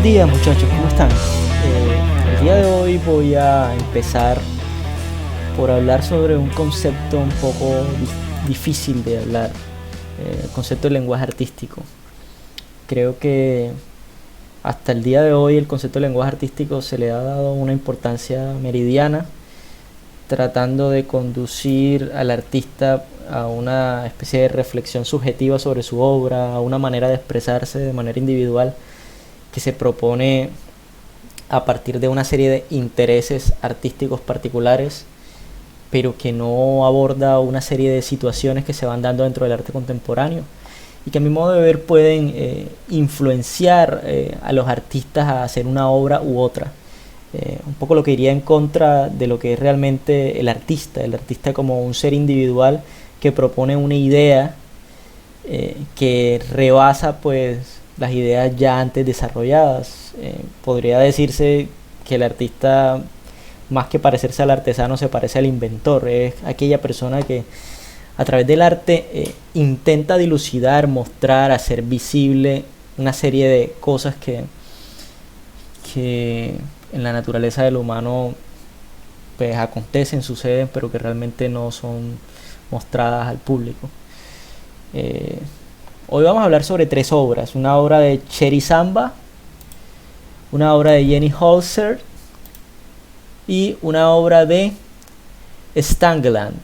días muchachos, ¿cómo están? El día de hoy voy a empezar por hablar sobre un concepto un poco difícil de hablar, el concepto del lenguaje artístico. Creo que hasta el día de hoy el concepto del lenguaje artístico se le ha dado una importancia meridiana, tratando de conducir al artista a una especie de reflexión subjetiva sobre su obra, a una manera de expresarse de manera individual que se propone a partir de una serie de intereses artísticos particulares, pero que no aborda una serie de situaciones que se van dando dentro del arte contemporáneo y que a mi modo de ver pueden influenciar a los artistas a hacer una obra u otra. Un poco lo que iría en contra de lo que es realmente el artista como un ser individual que propone una idea que rebasa pues las ideas ya antes desarrolladas. Podría decirse que el artista, más que parecerse al artesano, se parece al inventor. Es aquella persona que a través del arte intenta dilucidar, mostrar, hacer visible una serie de cosas que en la naturaleza del humano pues acontecen, suceden, pero que realmente no son mostradas al público. Hoy vamos a hablar sobre tres obras: una obra de Cherry Samba, una obra de Jenny Holzer y una obra de Stangeland,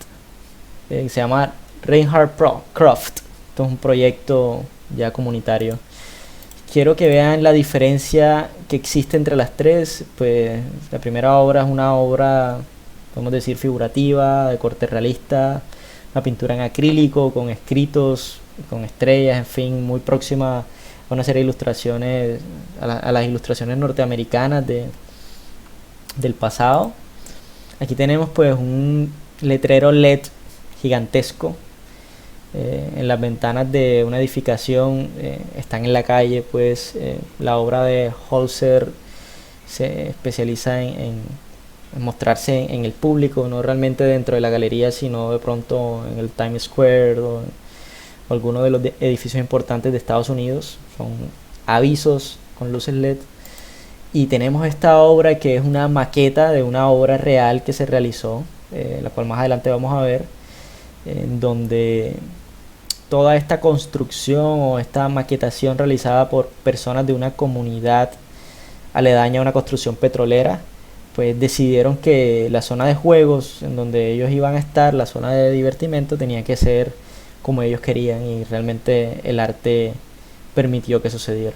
que se llama Reinhard Croft. Esto es un proyecto ya comunitario. Quiero que vean la diferencia que existe entre las tres. Pues la primera obra es una obra, podemos decir, figurativa, de corte realista, una pintura en acrílico con escritos, con estrellas, en fin, muy próxima a una serie de ilustraciones, a las ilustraciones norteamericanas del pasado. Aquí tenemos pues un letrero LED gigantesco en las ventanas de una edificación. Están en la calle. Pues la obra de Holzer se especializa en mostrarse en el público, no realmente dentro de la galería, sino de pronto en el Times Square o alguno de los edificios importantes de Estados Unidos. Son avisos con luces LED. Y tenemos esta obra que es una maqueta de una obra real que se realizó, la cual más adelante vamos a ver, en donde toda esta construcción o esta maquetación realizada por personas de una comunidad aledaña a una construcción petrolera, pues decidieron que la zona de juegos en donde ellos iban a estar, la zona de divertimento, tenía que ser como ellos querían, y realmente el arte permitió que sucediera.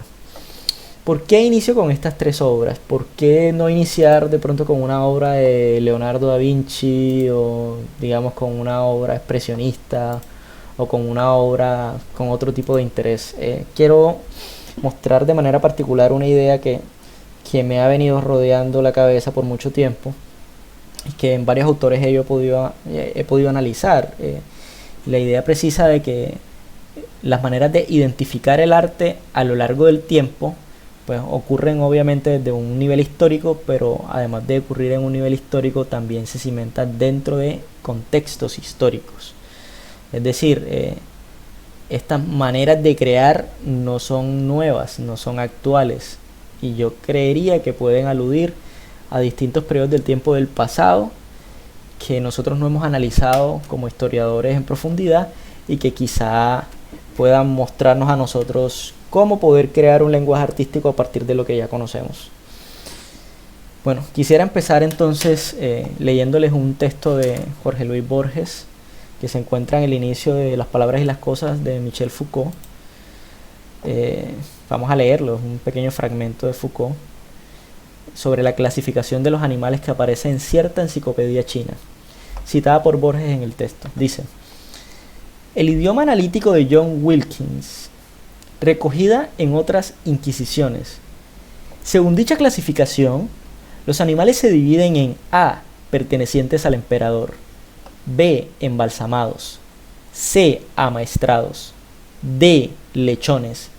¿Por qué inicio con estas tres obras? ¿Por qué no iniciar de pronto con una obra de Leonardo da Vinci, o digamos con una obra expresionista, o con una obra con otro tipo de interés? Quiero mostrar de manera particular una idea que me ha venido rodeando la cabeza por mucho tiempo y que en varios autores he podido analizar. La idea precisa de que las maneras de identificar el arte a lo largo del tiempo pues ocurren obviamente desde un nivel histórico, pero además de ocurrir en un nivel histórico también se cimenta dentro de contextos históricos. Es decir, estas maneras de crear no son nuevas, no son actuales, y yo creería que pueden aludir a distintos periodos del tiempo del pasado que nosotros no hemos analizado como historiadores en profundidad, y que quizá puedan mostrarnos a nosotros cómo poder crear un lenguaje artístico a partir de lo que ya conocemos. Bueno, quisiera empezar entonces leyéndoles un texto de Jorge Luis Borges que se encuentra en el inicio de Las palabras y las cosas de Michel Foucault. Vamos a leerlo, es un pequeño fragmento de Foucault sobre la clasificación de los animales que aparece en cierta enciclopedia china, citada por Borges en el texto. Dice: el idioma analítico de John Wilkins, recogida en otras inquisiciones. Según dicha clasificación, los animales se dividen en A, pertenecientes al emperador; B, embalsamados; C, amaestrados; D, lechones;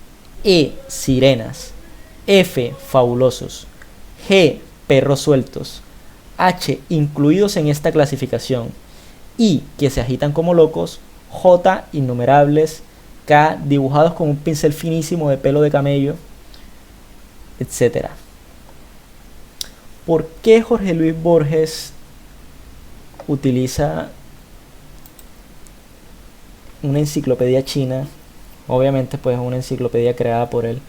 E, sirenas; F, fabulosos; G, perros sueltos; H, incluidos en esta clasificación; I, que se agitan como locos; J, innumerables; K, dibujados con un pincel finísimo de pelo de camello; etc. ¿Por qué Jorge Luis Borges utiliza una enciclopedia china? Obviamente pues una enciclopedia creada por él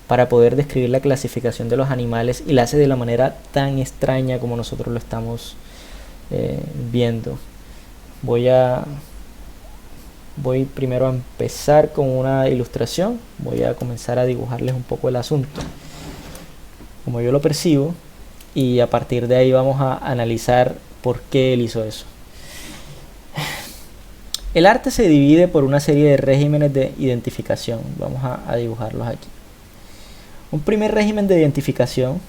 para poder describir la clasificación de los animales, y la hace de la manera tan extraña como nosotros lo estamos viendo. Voy primero a empezar con una ilustración. Voy a comenzar a dibujarles un poco el asunto como yo lo percibo, y a partir de ahí vamos a analizar por qué él hizo eso. El arte se divide por una serie de regímenes de identificación. Vamos a dibujarlos aquí. Un primer régimen de identificación,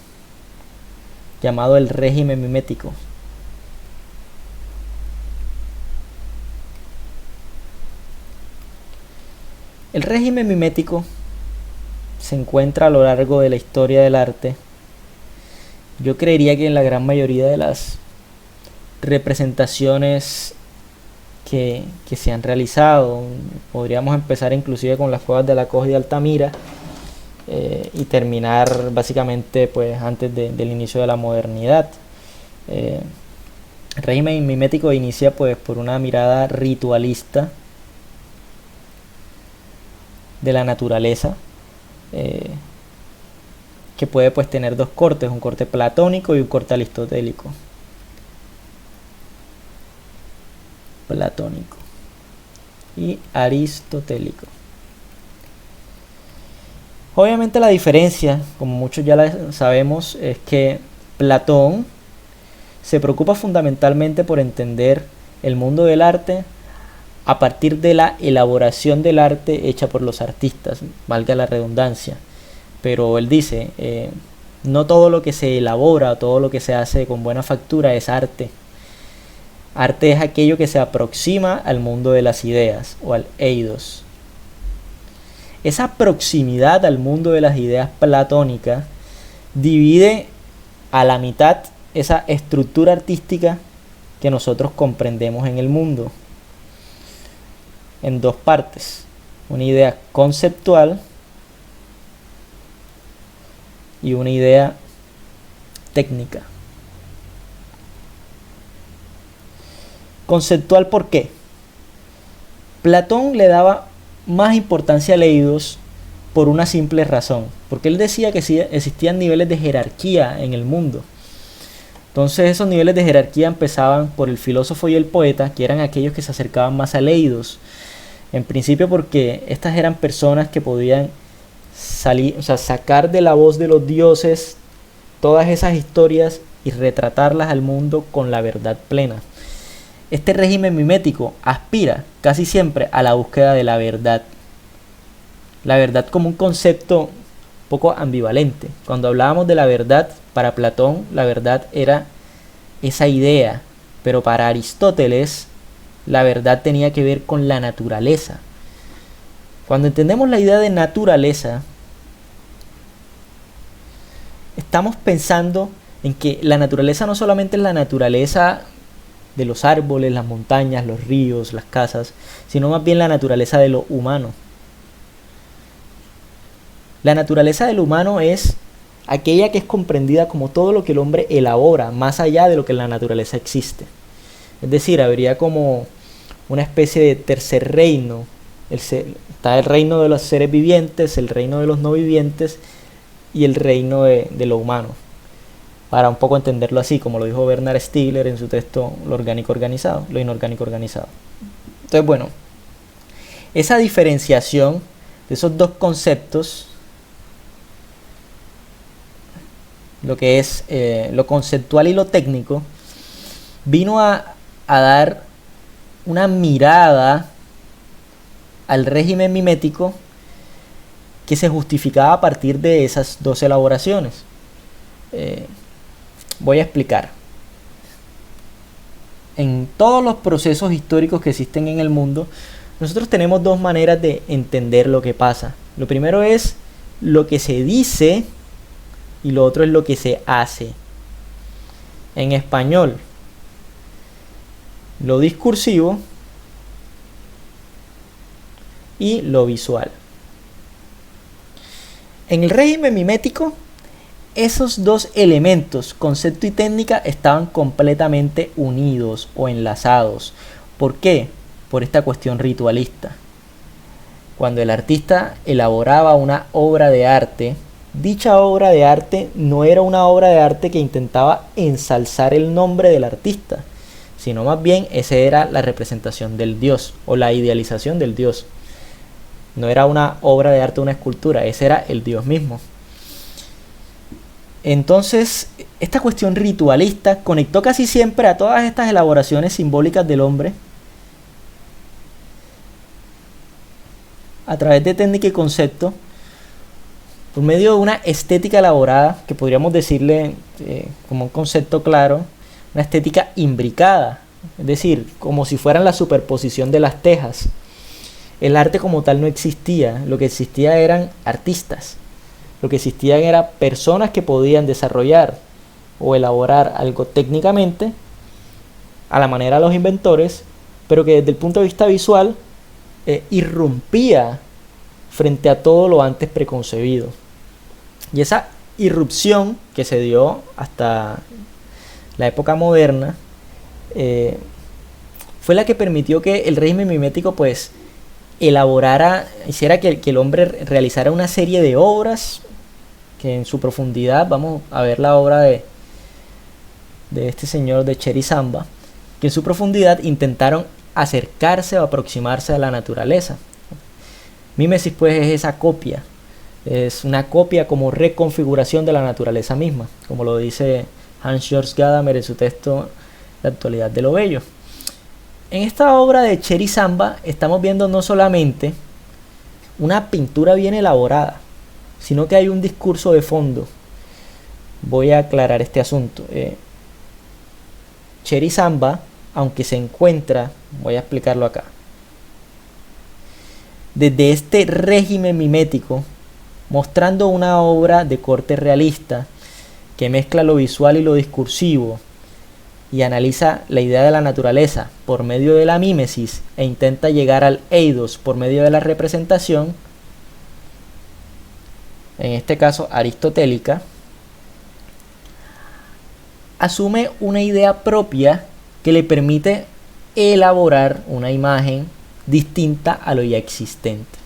llamado el régimen mimético. El régimen mimético se encuentra a lo largo de la historia del arte. Yo creería que en la gran mayoría de las representaciones que se han realizado, podríamos empezar inclusive con las cuevas de la Coja y de Altamira, y terminar básicamente pues antes del inicio de la modernidad. El régimen mimético inicia pues por una mirada ritualista de la naturaleza, que puede pues tener dos cortes, un corte platónico y un corte aristotélico. Platónico y aristotélico. Obviamente la diferencia, como muchos ya la sabemos, es que Platón se preocupa fundamentalmente por entender el mundo del arte a partir de la elaboración del arte hecha por los artistas, valga la redundancia. Pero él dice, no todo lo que se elabora, todo lo que se hace con buena factura es arte. Arte es aquello que se aproxima al mundo de las ideas, o al eidos. Esa proximidad al mundo de las ideas platónicas divide a la mitad esa estructura artística que nosotros comprendemos en el mundo en dos partes: una idea conceptual y una idea técnica. Conceptual, ¿por qué? Platón le daba más importancia al eidos por una simple razón, porque él decía que sí existían niveles de jerarquía en el mundo. Entonces esos niveles de jerarquía empezaban por el filósofo y el poeta, que eran aquellos que se acercaban más al eidos. En principio porque estas eran personas que podían sacar de la voz de los dioses todas esas historias y retratarlas al mundo con la verdad plena. Este régimen mimético aspira casi siempre a la búsqueda de la verdad. La verdad como un concepto poco ambivalente. Cuando hablábamos de la verdad, para Platón la verdad era esa idea, pero para Aristóteles la verdad tenía que ver con la naturaleza. Cuando entendemos la idea de naturaleza, estamos pensando en que la naturaleza no solamente es la naturaleza de los árboles, las montañas, los ríos, las casas, sino más bien la naturaleza de lo humano. La naturaleza del humano es aquella que es comprendida como todo lo que el hombre elabora, más allá de lo que en la naturaleza existe. Es decir, habría como una especie de tercer reino. Está el reino de los seres vivientes, el reino de los no vivientes y el reino de lo humano. Para un poco entenderlo así, como lo dijo Bernard Stiegler en su texto Lo orgánico organizado, lo inorgánico organizado. Entonces, bueno, esa diferenciación de esos dos conceptos, lo que es lo conceptual y lo técnico, vino a dar una mirada al régimen mimético que se justificaba a partir de esas dos elaboraciones. Voy a explicar. En todos los procesos históricos que existen en el mundo, nosotros tenemos dos maneras de entender lo que pasa. Lo primero es lo que se dice y lo otro es lo que se hace. En español, lo discursivo y lo visual. En el régimen mimético, esos dos elementos, concepto y técnica, estaban completamente unidos o enlazados. ¿Por qué? Por esta cuestión ritualista. Cuando el artista elaboraba una obra de arte, dicha obra de arte no era una obra de arte que intentaba ensalzar el nombre del artista, sino más bien esa era la representación del dios o la idealización del dios. No era una obra de arte, una escultura, ese era el dios mismo. Entonces, esta cuestión ritualista conectó casi siempre a todas estas elaboraciones simbólicas del hombre a través de técnica y concepto, por medio de una estética elaborada, que podríamos decirle como un concepto claro, una estética imbricada, es decir, como si fueran la superposición de las tejas. El arte como tal no existía, lo que existía eran artistas, lo que existían eran personas que podían desarrollar o elaborar algo técnicamente a la manera de los inventores, pero que desde el punto de vista visual irrumpía frente a todo lo antes preconcebido. Y esa irrupción que se dio hasta la época moderna fue la que permitió que el régimen mimético pues elaborara, hiciera que el hombre realizara una serie de obras que en su profundidad, vamos a ver la obra de este señor de Cherry Samba, que en su profundidad intentaron acercarse o aproximarse a la naturaleza. Mímesis pues es esa copia, es una copia como reconfiguración de la naturaleza misma, como lo dice Hans-Georg Gadamer en su texto La actualidad de lo bello. En esta obra de Cherry Samba estamos viendo no solamente una pintura bien elaborada, sino que hay un discurso de fondo. Voy a aclarar este asunto. Cherry Samba, aunque se encuentra, voy a explicarlo acá, desde este régimen mimético, mostrando una obra de corte realista que mezcla lo visual y lo discursivo y analiza la idea de la naturaleza por medio de la mímesis e intenta llegar al eidos por medio de la representación, en este caso aristotélica, asume una idea propia que le permite elaborar una imagen distinta a lo ya existente.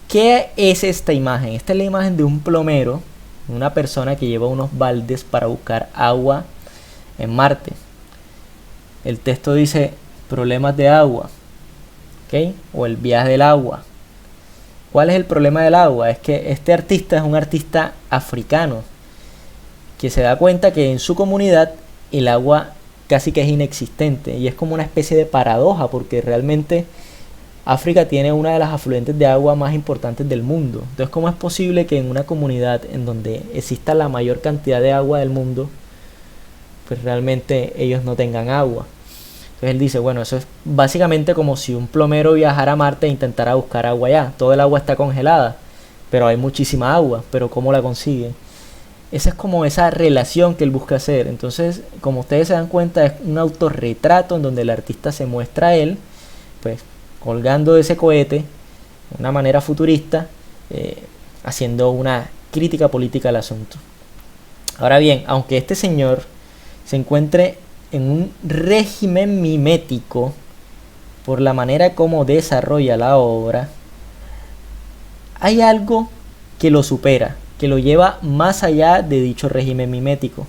¿Qué es esta imagen? Esta es la imagen de un plomero, una persona que lleva unos baldes para buscar agua en Marte. El texto dice problemas de agua, ¿ok? O el viaje del agua. ¿Cuál es el problema del agua? Es que este artista es un artista africano que se da cuenta que en su comunidad el agua casi que es inexistente, y es como una especie de paradoja, porque realmente África tiene una de las afluentes de agua más importantes del mundo. Entonces, ¿cómo es posible que en una comunidad en donde exista la mayor cantidad de agua del mundo, pues realmente ellos no tengan agua? Entonces él dice, bueno, eso es básicamente como si un plomero viajara a Marte e intentara buscar agua allá. Todo el agua está congelada, pero hay muchísima agua, pero ¿cómo la consigue? Esa es como esa relación que él busca hacer. Entonces, como ustedes se dan cuenta, es un autorretrato en donde el artista se muestra a él, pues, colgando de ese cohete, de una manera futurista, haciendo una crítica política al asunto. Ahora bien, aunque este señor se encuentre en un régimen mimético por la manera como desarrolla la obra, hay algo que lo supera, que lo lleva más allá de dicho régimen mimético.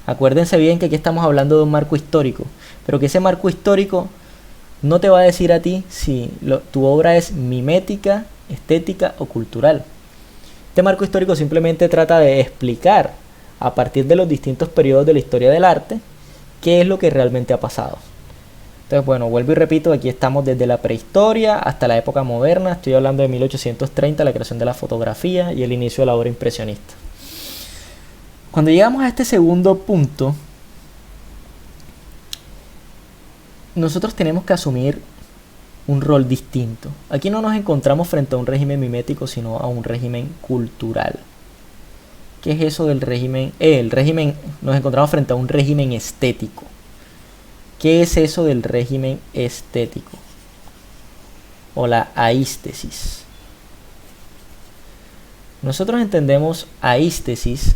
Acuérdense bien que aquí estamos hablando de un marco histórico, pero que ese marco histórico no te va a decir a ti si tu obra es mimética, estética o cultural. Este marco histórico simplemente trata de explicar, a partir de los distintos periodos de la historia del arte, qué es lo que realmente ha pasado. Entonces, bueno, vuelvo y repito, aquí estamos desde la prehistoria hasta la época moderna. Estoy hablando de 1830, la creación de la fotografía y el inicio de la obra impresionista. Cuando llegamos a este segundo punto, nosotros tenemos que asumir un rol distinto. Aquí no nos encontramos frente a un régimen mimético, sino a un régimen cultural. ¿Qué es eso del régimen? Nos encontramos frente a un régimen estético. ¿Qué es eso del régimen estético? O la aístesis. Nosotros entendemos aístesis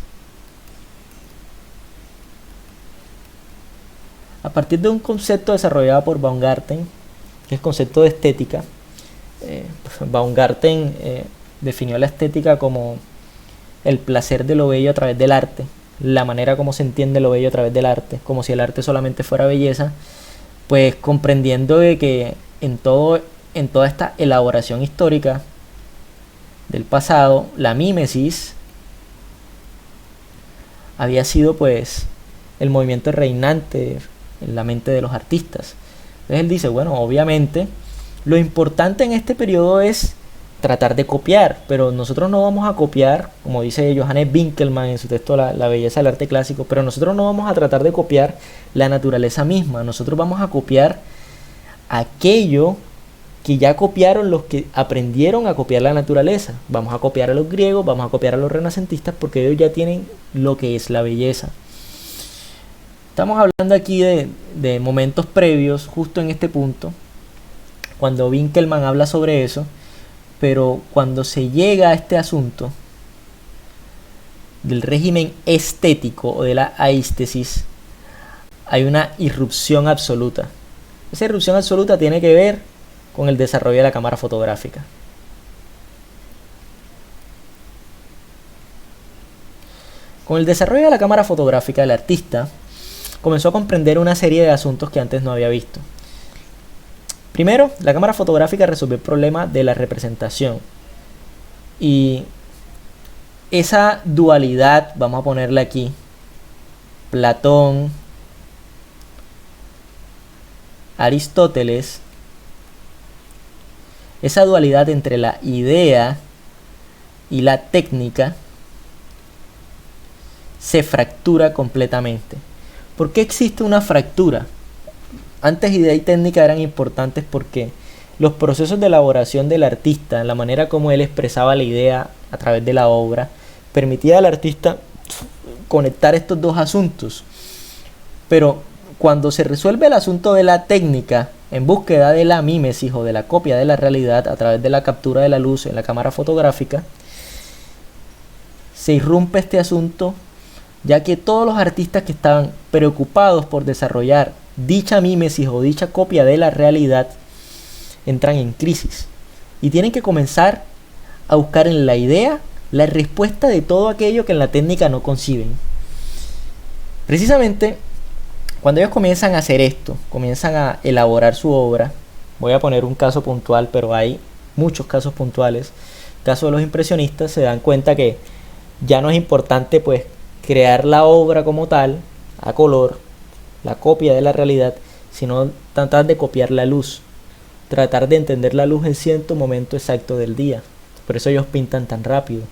a partir de un concepto desarrollado por Baumgarten, que es el concepto de estética. Baumgarten definió la estética como el placer de lo bello a través del arte, la manera como se entiende lo bello a través del arte, como si el arte solamente fuera belleza, pues comprendiendo de que en toda esta elaboración histórica del pasado, la mímesis había sido pues el movimiento reinante en la mente de los artistas. Entonces él dice, bueno, obviamente lo importante en este periodo es tratar de copiar, pero nosotros no vamos a copiar, como dice Johannes Winkelmann en su texto la belleza del arte clásico, pero nosotros no vamos a tratar de copiar la naturaleza misma, nosotros vamos a copiar aquello que ya copiaron los que aprendieron a copiar la naturaleza. Vamos a copiar a los griegos, vamos a copiar a los renacentistas, porque ellos ya tienen lo que es la belleza. Estamos hablando aquí de momentos previos, justo en este punto, cuando Winkelmann habla sobre eso, pero cuando se llega a este asunto del régimen estético o de la aístesis, hay una irrupción absoluta. Esa irrupción absoluta tiene que ver con el desarrollo de la cámara fotográfica. Con el desarrollo de la cámara fotográfica, el artista comenzó a comprender una serie de asuntos que antes no había visto. Primero, la cámara fotográfica resolvió el problema de la representación. Y esa dualidad, vamos a ponerla aquí, Platón, Aristóteles, esa dualidad entre la idea y la técnica se fractura completamente. ¿Por qué existe una fractura? Antes idea y técnica eran importantes porque los procesos de elaboración del artista, la manera como él expresaba la idea a través de la obra, permitía al artista conectar estos dos asuntos. Pero cuando se resuelve el asunto de la técnica en búsqueda de la mímesis o de la copia de la realidad a través de la captura de la luz en la cámara fotográfica, se irrumpe este asunto, ya que todos los artistas que estaban preocupados por desarrollar dicha mímesis o dicha copia de la realidad entran en crisis y tienen que comenzar a buscar en la idea la respuesta de todo aquello que en la técnica no conciben. Precisamente cuando ellos comienzan a hacer esto, comienzan a elaborar su obra, voy a poner un caso puntual, pero hay muchos casos puntuales. En el caso de los impresionistas se dan cuenta que ya no es importante pues crear la obra como tal, a color, la copia de la realidad, sino tratar de copiar la luz, tratar de entender la luz en cierto momento exacto del día. Por eso ellos pintan tan rápido.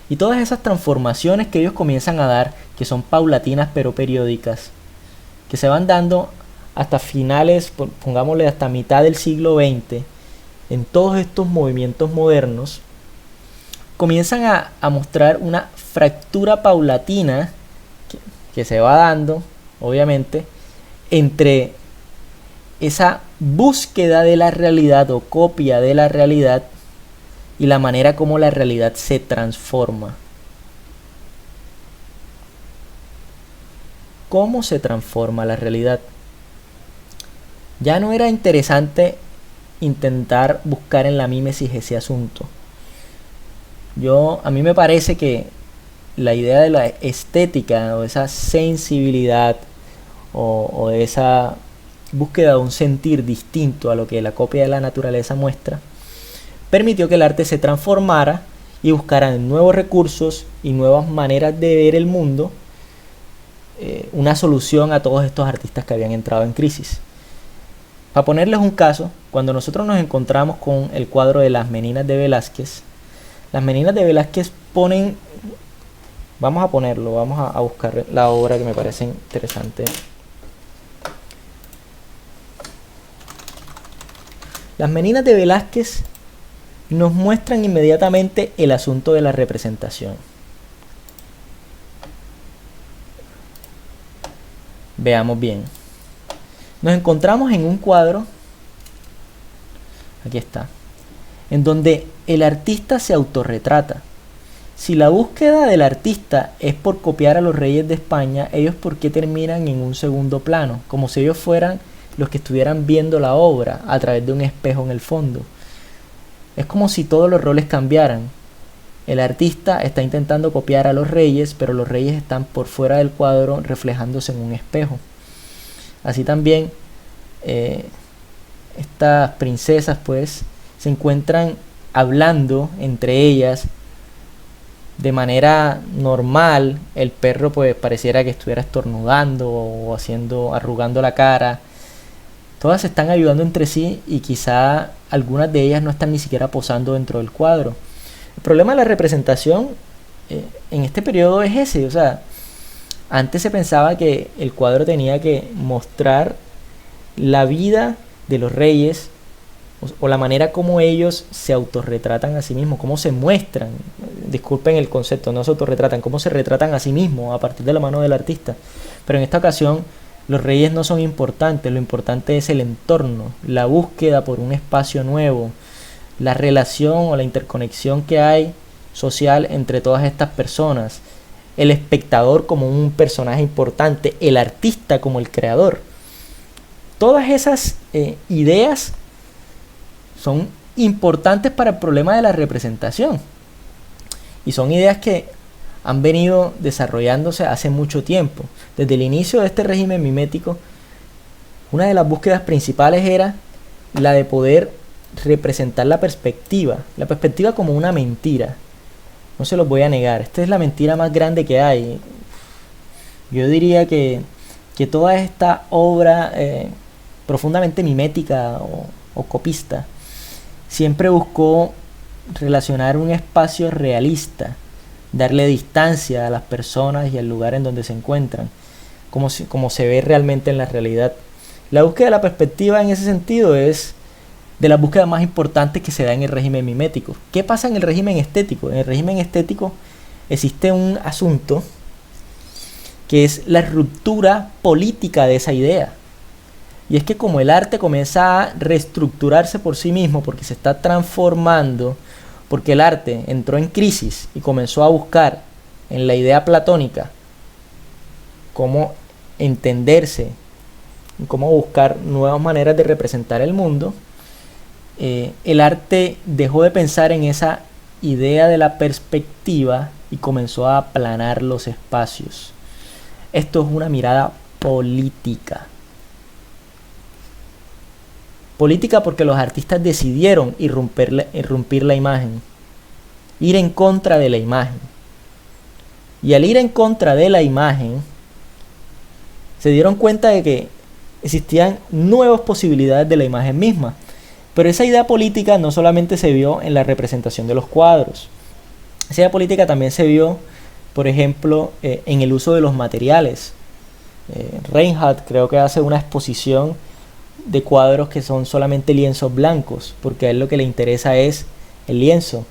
Y todas esas transformaciones que ellos comienzan a dar, que son paulatinas pero periódicas, que se van dando hasta finales, pongámosle hasta mitad del siglo XX, en todos estos movimientos modernos, comienzan a mostrar una fractura paulatina que se va dando, obviamente, entre esa búsqueda de la realidad o copia de la realidad y la manera como la realidad se transforma. ¿Cómo se transforma la realidad? Ya no era interesante intentar buscar en la mímesis ese asunto. A mí me parece que la idea de la estética o esa sensibilidad o de esa búsqueda de un sentir distinto a lo que la copia de la naturaleza muestra, permitió que el arte se transformara y buscara nuevos recursos y nuevas maneras de ver el mundo, una solución a todos estos artistas que habían entrado en crisis. Para ponerles un caso, cuando nosotros nos encontramos con el cuadro de Las Meninas de Velázquez, las Meninas de Velázquez ponen, vamos a ponerlo, vamos a buscar la obra que me parece interesante. Las Meninas de Velázquez nos muestran inmediatamente el asunto de la representación. Veamos bien. Nos encontramos en un cuadro, aquí está, en donde el artista se autorretrata. Si la búsqueda del artista es por copiar a los reyes de España, ellos ¿por qué terminan en un segundo plano? Como si ellos fueran los que estuvieran viendo la obra a través de un espejo en el fondo. Es como si todos los roles cambiaran. El artista está intentando copiar a los reyes, pero los reyes están por fuera del cuadro reflejándose en un espejo. Así también estas princesas pues se encuentran hablando entre ellas de manera normal. El perro pues pareciera que estuviera estornudando o arrugando la cara. Todas se están ayudando entre sí y quizá algunas de ellas no están ni siquiera posando dentro del cuadro. El problema de la representación en este periodo es ese, o sea, antes se pensaba que el cuadro tenía que mostrar la vida de los reyes o la manera como ellos se autorretratan a sí mismos, cómo se muestran, disculpen el concepto, no se autorretratan, cómo se retratan a sí mismos a partir de la mano del artista. Pero en esta ocasión los reyes no son importantes, lo importante es el entorno, la búsqueda por un espacio nuevo, la relación o la interconexión que hay social entre todas estas personas, el espectador como un personaje importante, el artista como el creador. Todas esas ideas son importantes para el problema de la representación y son ideas que han venido desarrollándose hace mucho tiempo. Desde el inicio de este régimen mimético, una de las búsquedas principales era la de poder representar la perspectiva como una mentira. No se los voy a negar, esta es la mentira más grande que hay. Yo diría que toda esta obra profundamente mimética o copista siempre buscó relacionar un espacio realista, darle distancia a las personas y al lugar en donde se encuentran, como se ve realmente en la realidad. La búsqueda de la perspectiva en ese sentido es de las búsquedas más importantes que se da en el régimen mimético. ¿Qué pasa en el régimen estético? En el régimen estético existe un asunto que es la ruptura política de esa idea. Y es que como el arte comienza a reestructurarse por sí mismo, porque se está transformando, porque el arte entró en crisis y comenzó a buscar en la idea platónica cómo entenderse, cómo buscar nuevas maneras de representar el mundo, el arte dejó de pensar en esa idea de la perspectiva y comenzó a aplanar los espacios. Esto es una mirada política. Política porque los artistas decidieron irrumpir la imagen, ir en contra de la imagen. Y al ir en contra de la imagen, se dieron cuenta de que existían nuevas posibilidades de la imagen misma. Pero esa idea política no solamente se vio en la representación de los cuadros. Esa idea política también se vio, por ejemplo, en el uso de los materiales. Reinhardt creo que hace una exposición de cuadros que son solamente lienzos blancos, porque a él lo que le interesa es el lienzo.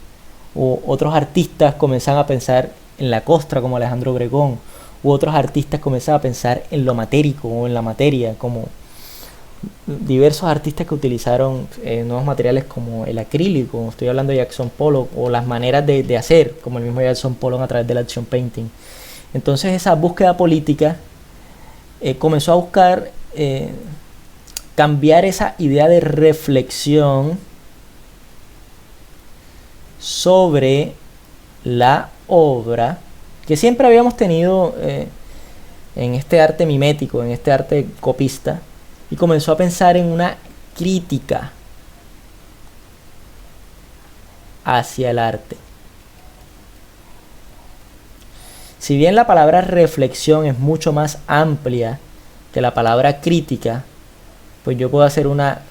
O otros artistas comienzan a pensar en la costra, como Alejandro Obregón, u otros artistas comienzan a pensar en lo matérico o en la materia, como diversos artistas que utilizaron nuevos materiales como el acrílico, estoy hablando de Jackson Pollock, o las maneras de hacer, como el mismo Jackson Pollock a través del action painting. Entonces esa búsqueda política comenzó a buscar cambiar esa idea de reflexión sobre la obra que siempre habíamos tenido en este arte mimético, en este arte copista, y comenzó a pensar en una crítica hacia el arte. Si bien la palabra reflexión es mucho más amplia que la palabra crítica, pues yo puedo hacer una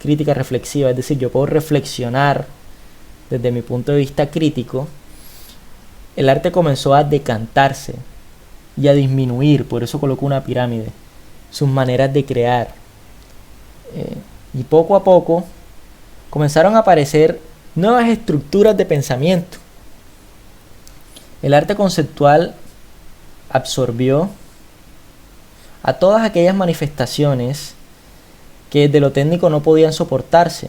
crítica reflexiva, es decir, yo puedo reflexionar desde mi punto de vista crítico. El arte comenzó a decantarse y a disminuir, por eso coloco una pirámide, sus maneras de crear. Y poco a poco comenzaron a aparecer nuevas estructuras de pensamiento. El arte conceptual absorbió a todas aquellas manifestaciones que desde lo técnico no podían soportarse.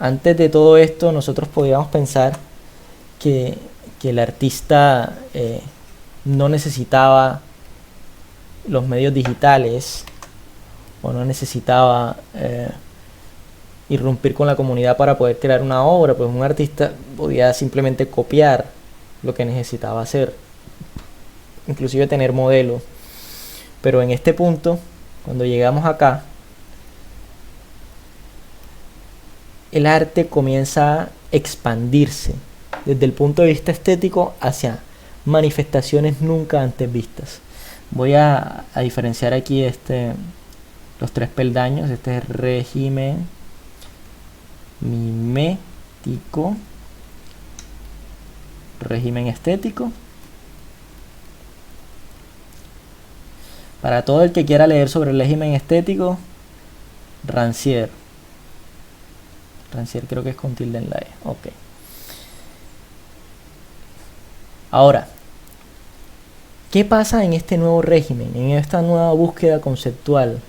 Antes de todo esto, nosotros podíamos pensar que, que el artista no necesitaba los medios digitales o no necesitaba irrumpir con la comunidad para poder crear una obra. Pues un artista podía simplemente copiar lo que necesitaba hacer, inclusive tener modelos. Pero en este punto, cuando llegamos acá, el arte comienza a expandirse desde el punto de vista estético hacia manifestaciones nunca antes vistas. Voy a diferenciar aquí los tres peldaños. Este es régimen mimético, régimen estético. Para todo el que quiera leer sobre el régimen estético, Rancière creo que es con tilde en la E. Ok. Ahora, ¿qué pasa en este nuevo régimen, en esta nueva búsqueda conceptual?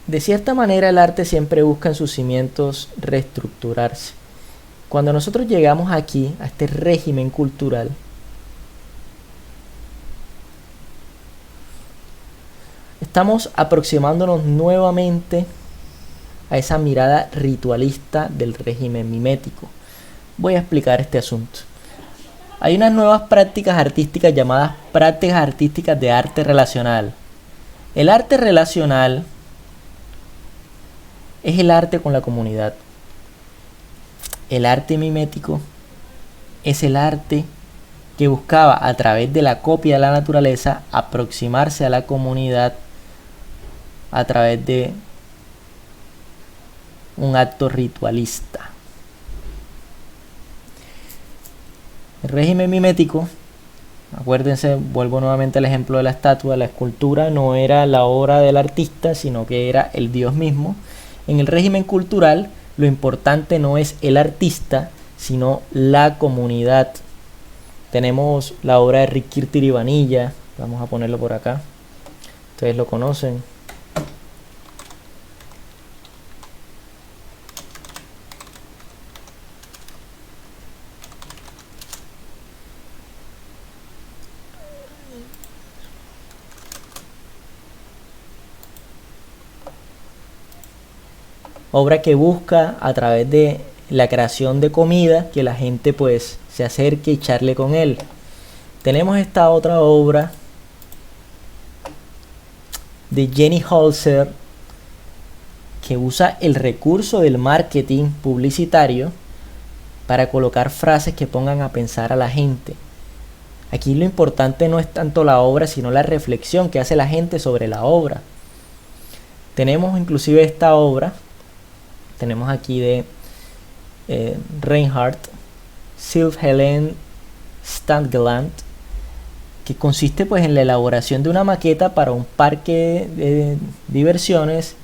De cierta manera el arte siempre busca en sus cimientos reestructurarse. Cuando nosotros llegamos aquí, a este régimen cultural, estamos aproximándonos nuevamente a esa mirada ritualista del régimen mimético. Voy a explicar este asunto. Hay unas nuevas prácticas artísticas llamadas prácticas artísticas de arte relacional. El arte relacional es el arte con la comunidad. El arte mimético es el arte que buscaba, a través de la copia de la naturaleza, aproximarse a la comunidad a través de un acto ritualista. El régimen mimético, acuérdense, vuelvo nuevamente al ejemplo de la estatua, la escultura no era la obra del artista, sino que era el dios mismo. En el régimen cultural, lo importante no es el artista, sino la comunidad. Tenemos la obra de Riquín Tirivanilla, vamos a ponerlo por acá, ustedes lo conocen. Obra que busca, a través de la creación de comida, que la gente pues se acerque y charle con él. Tenemos esta otra obra de Jenny Holzer, que usa el recurso del marketing publicitario para colocar frases que pongan a pensar a la gente. Aquí lo importante no es tanto la obra, sino la reflexión que hace la gente sobre la obra. Tenemos inclusive esta obra, tenemos aquí de Reinhardt, Sylf-Helene Stangeland, que consiste pues en la elaboración de una maqueta para un parque de diversiones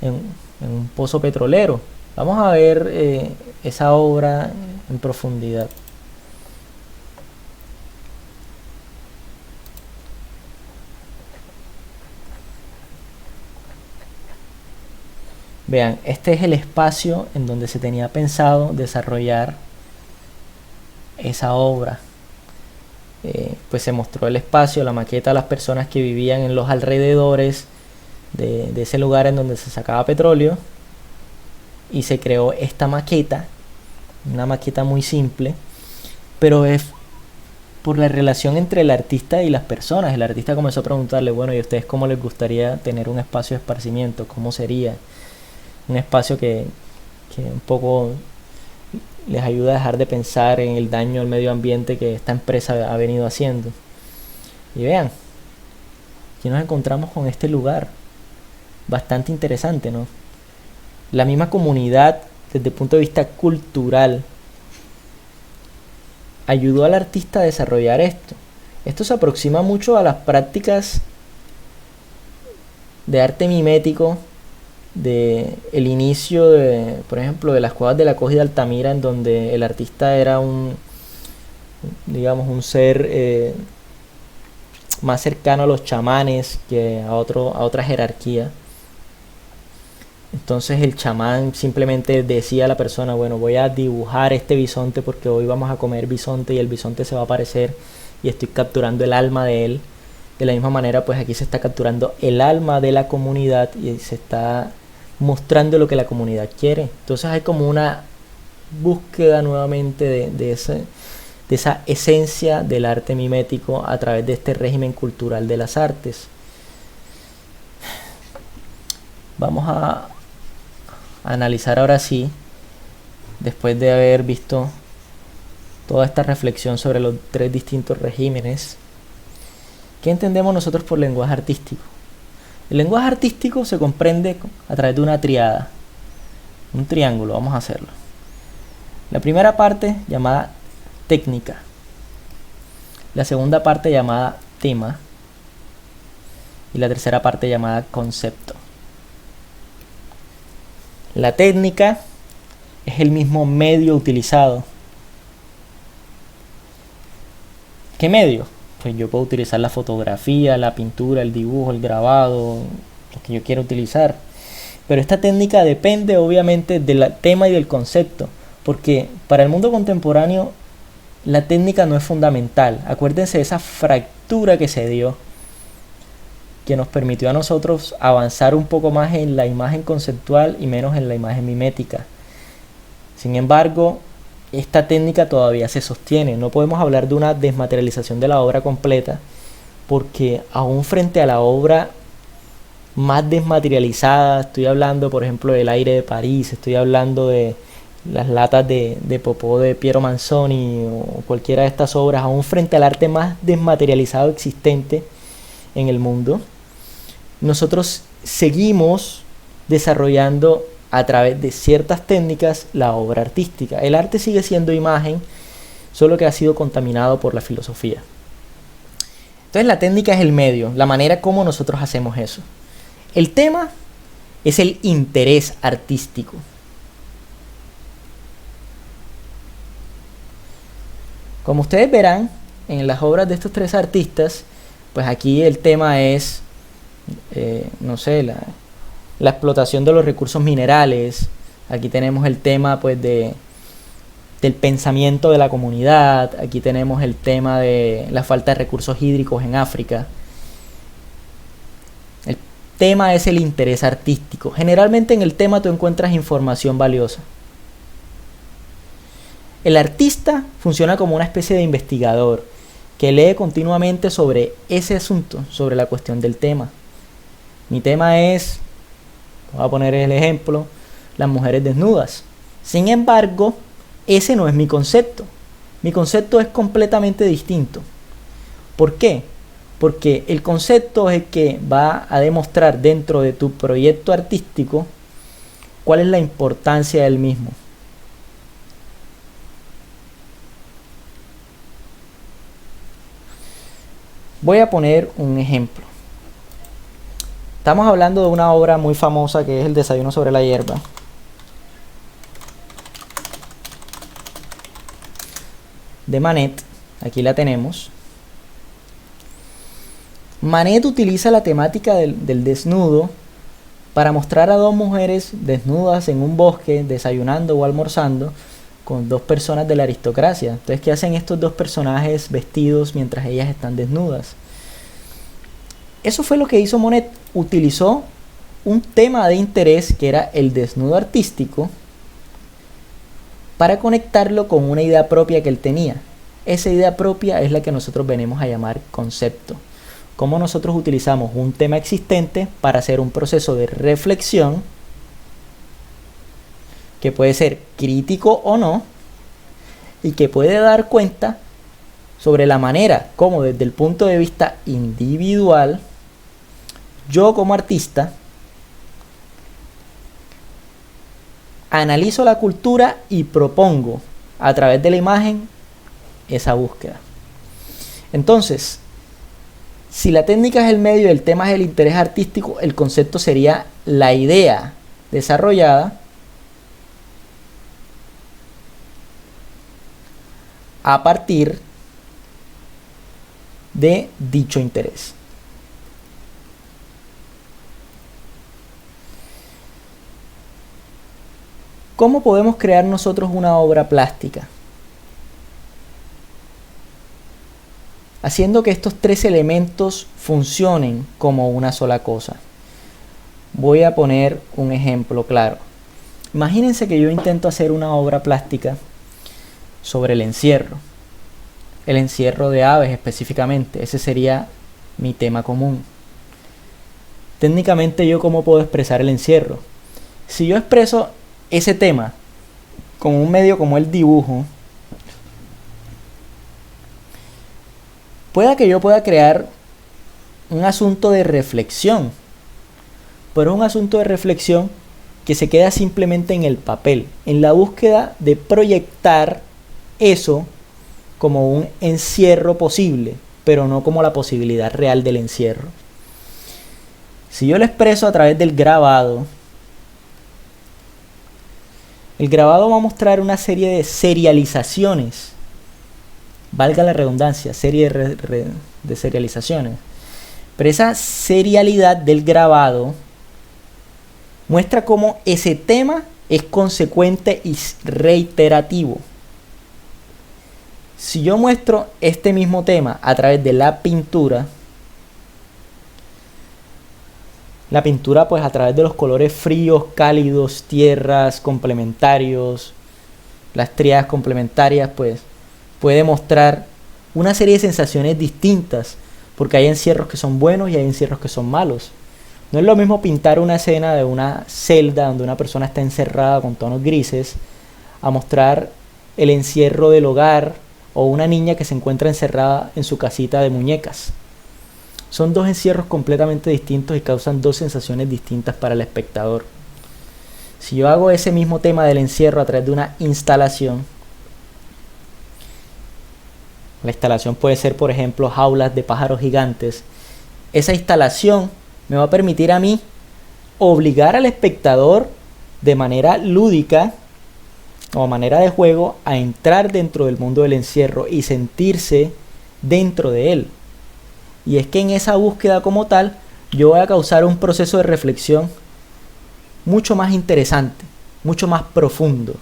en un pozo petrolero. Vamos a ver esa obra en profundidad. Vean, este es el espacio en donde se tenía pensado desarrollar esa obra. Pues se mostró el espacio, la maqueta a las personas que vivían en los alrededores de ese lugar en donde se sacaba petróleo, y se creó esta maqueta, una maqueta muy simple, pero es por la relación entre el artista y las personas. El artista comenzó a preguntarle, bueno, ¿y a ustedes cómo les gustaría tener un espacio de esparcimiento? ¿Cómo sería? Un espacio que un poco les ayuda a dejar de pensar en el daño al medio ambiente que esta empresa ha venido haciendo. Y vean, aquí nos encontramos con este lugar bastante interesante, ¿no? La misma comunidad, desde el punto de vista cultural, ayudó al artista a desarrollar esto. Esto se aproxima mucho a las prácticas de arte mimético de el inicio de, por ejemplo, de las cuevas de la Coja de Altamira, en donde el artista era un ser más cercano a los chamanes que a otra jerarquía. Entonces el chamán simplemente decía a la persona, bueno, voy a dibujar este bisonte porque hoy vamos a comer bisonte y el bisonte se va a aparecer y estoy capturando el alma de él. De la misma manera, pues aquí se está capturando el alma de la comunidad y se está mostrando lo que la comunidad quiere. Entonces hay como una búsqueda nuevamente de esa esencia del arte mimético a través de este régimen cultural de las artes. Vamos a analizar ahora sí, después de haber visto toda esta reflexión sobre los tres distintos regímenes, ¿qué entendemos nosotros por lenguaje artístico? El lenguaje artístico se comprende a través de una triada, un triángulo. Vamos a hacerlo. La primera parte llamada técnica, la segunda parte llamada tema y la tercera parte llamada concepto. La técnica es el mismo medio utilizado. ¿Qué medio? Pues yo puedo utilizar la fotografía, la pintura, el dibujo, el grabado, lo que yo quiera utilizar. Pero esta técnica depende obviamente del tema y del concepto, porque para el mundo contemporáneo la técnica no es fundamental. Acuérdense de esa fractura que se dio, que nos permitió a nosotros avanzar un poco más en la imagen conceptual y menos en la imagen mimética. Sin embargo, esta técnica todavía se sostiene. No podemos hablar de una desmaterialización de la obra completa, porque aún frente a la obra más desmaterializada, estoy hablando por ejemplo del Aire de París, estoy hablando de las latas de popó de Piero Manzoni o cualquiera de estas obras, aún frente al arte más desmaterializado existente en el mundo, nosotros seguimos desarrollando a través de ciertas técnicas la obra artística. El arte sigue siendo imagen, solo que ha sido contaminado por la filosofía. Entonces la técnica es el medio, la manera como nosotros hacemos eso. El tema es el interés artístico. Como ustedes verán en las obras de estos tres artistas, pues aquí el tema es no sé, la explotación de los recursos minerales. Aquí tenemos el tema pues del pensamiento de la comunidad. Aquí tenemos el tema de la falta de recursos hídricos en África. El tema es el interés artístico. Generalmente en el tema tú encuentras información valiosa. El artista funciona como una especie de investigador que lee continuamente sobre ese asunto, sobre la cuestión del tema. Mi tema es, voy a poner el ejemplo, las mujeres desnudas. Sin embargo, ese no es mi concepto. Mi concepto es completamente distinto. ¿Por qué? Porque el concepto es el que va a demostrar dentro de tu proyecto artístico cuál es la importancia del mismo. Voy a poner un ejemplo. Estamos hablando de una obra muy famosa que es El desayuno sobre la hierba. De Manet. Aquí la tenemos. Manet utiliza la temática del desnudo para mostrar a dos mujeres desnudas en un bosque desayunando o almorzando con dos personas de la aristocracia. Entonces, ¿qué hacen estos dos personajes vestidos mientras ellas están desnudas? Eso fue lo que hizo Monet. Utilizó un tema de interés que era el desnudo artístico para conectarlo con una idea propia que él tenía. Esa idea propia es la que nosotros venimos a llamar concepto. Cómo nosotros utilizamos un tema existente para hacer un proceso de reflexión que puede ser crítico o no y que puede dar cuenta sobre la manera como desde el punto de vista individual yo como artista analizo la cultura y propongo a través de la imagen esa búsqueda. Entonces, si la técnica es el medio y el tema es el interés artístico, el concepto sería la idea desarrollada a partir de dicho interés. ¿Cómo podemos crear nosotros una obra plástica? Haciendo que estos tres elementos funcionen como una sola cosa. Voy a poner un ejemplo claro. Imagínense que yo intento hacer una obra plástica sobre el encierro de aves específicamente. Ese sería mi tema común. Técnicamente, ¿yo cómo puedo expresar el encierro? Si yo expreso ese tema con un medio como el dibujo, pueda que yo pueda crear un asunto de reflexión, pero es un asunto de reflexión que se queda simplemente en el papel, en la búsqueda de proyectar eso como un encierro posible, pero no como la posibilidad real del encierro. Si yo lo expreso a través del grabado, el grabado va a mostrar una serie de serializaciones, valga la redundancia, serie de serializaciones, pero esa serialidad del grabado muestra cómo ese tema es consecuente y reiterativo. Si yo muestro este mismo tema a través de la pintura pues a través de los colores fríos, cálidos, tierras, complementarios, las tríadas complementarias, pues puede mostrar una serie de sensaciones distintas, porque hay encierros que son buenos y hay encierros que son malos. No es lo mismo pintar una escena de una celda donde una persona está encerrada con tonos grises, a mostrar el encierro del hogar o una niña que se encuentra encerrada en su casita de muñecas. Son dos encierros completamente distintos y causan dos sensaciones distintas para el espectador. Si yo hago ese mismo tema del encierro a través de una instalación, la instalación puede ser, por ejemplo, jaulas de pájaros gigantes, esa instalación me va a permitir a mí obligar al espectador de manera lúdica o a manera de juego a entrar dentro del mundo del encierro y sentirse dentro de él. Y es que en esa búsqueda como tal, yo voy a causar un proceso de reflexión mucho más interesante, mucho más profundo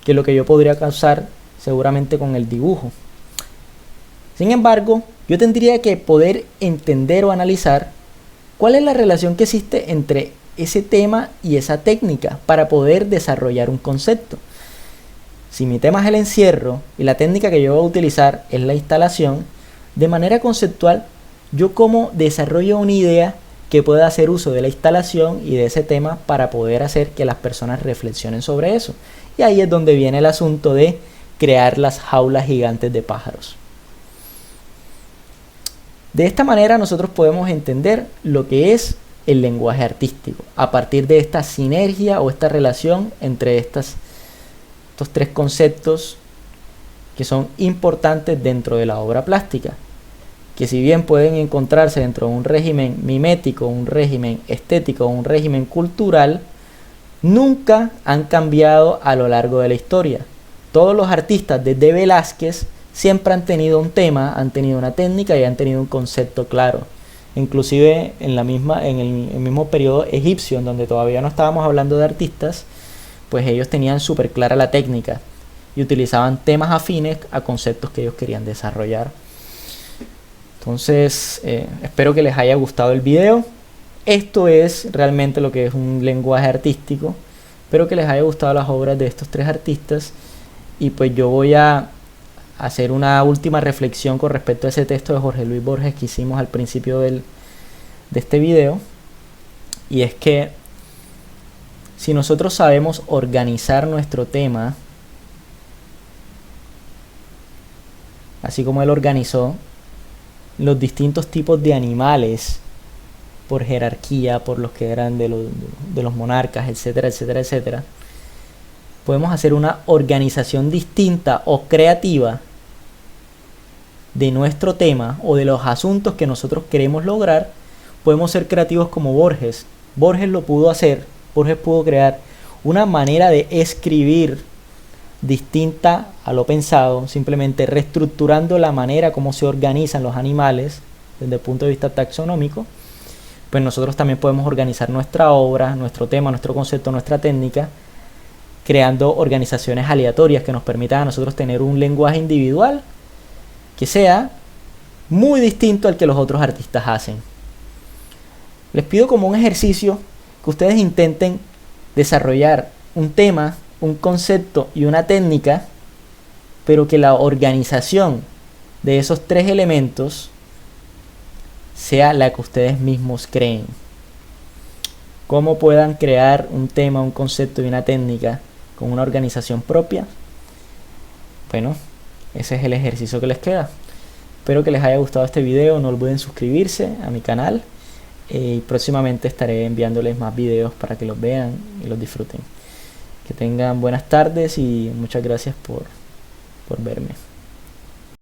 que lo que yo podría causar seguramente con el dibujo. Sin embargo, yo tendría que poder entender o analizar cuál es la relación que existe entre ese tema y esa técnica para poder desarrollar un concepto. Si mi tema es el encierro y la técnica que yo voy a utilizar es la instalación, de manera conceptual, yo como desarrollo una idea que pueda hacer uso de la instalación y de ese tema para poder hacer que las personas reflexionen sobre eso. Y ahí es donde viene el asunto de crear las jaulas gigantes de pájaros. De esta manera nosotros podemos entender lo que es el lenguaje artístico, a partir de esta sinergia o esta relación entre estos tres conceptos que son importantes dentro de la obra plástica, que si bien pueden encontrarse dentro de un régimen mimético, un régimen estético, un régimen cultural, nunca han cambiado a lo largo de la historia. Todos los artistas desde Velázquez siempre han tenido un tema, han tenido una técnica y han tenido un concepto claro. Inclusive en el mismo periodo egipcio, en donde todavía no estábamos hablando de artistas, pues ellos tenían súper clara la técnica y utilizaban temas afines a conceptos que ellos querían desarrollar. Entonces, espero que les haya gustado el video. Esto es realmente lo que es un lenguaje artístico. Espero que les haya gustado las obras de estos tres artistas. Y pues yo voy a hacer una última reflexión con respecto a ese texto de Jorge Luis Borges que hicimos al principio de este video. Y es que si nosotros sabemos organizar nuestro tema, así como él organizó los distintos tipos de animales por jerarquía, por los que eran de los monarcas, etcétera, etcétera, etcétera, podemos hacer una organización distinta o creativa de nuestro tema o de los asuntos que nosotros queremos lograr. Podemos ser creativos como Borges. Borges lo pudo hacer. Borges pudo crear una manera de escribir distinta a lo pensado, simplemente reestructurando la manera como se organizan los animales desde el punto de vista taxonómico, pues nosotros también podemos organizar nuestra obra, nuestro tema, nuestro concepto, nuestra técnica, creando organizaciones aleatorias que nos permitan a nosotros tener un lenguaje individual que sea muy distinto al que los otros artistas hacen. Les pido como un ejercicio que ustedes intenten desarrollar un tema, un concepto y una técnica, pero que la organización de esos tres elementos sea la que ustedes mismos creen. Cómo puedan crear un tema, un concepto y una técnica con una organización propia. Bueno, ese es el ejercicio que les queda. Espero que les haya gustado este video. No olviden suscribirse a mi canal y próximamente estaré enviándoles más videos para que los vean y los disfruten. Que tengan buenas tardes y muchas gracias por verme.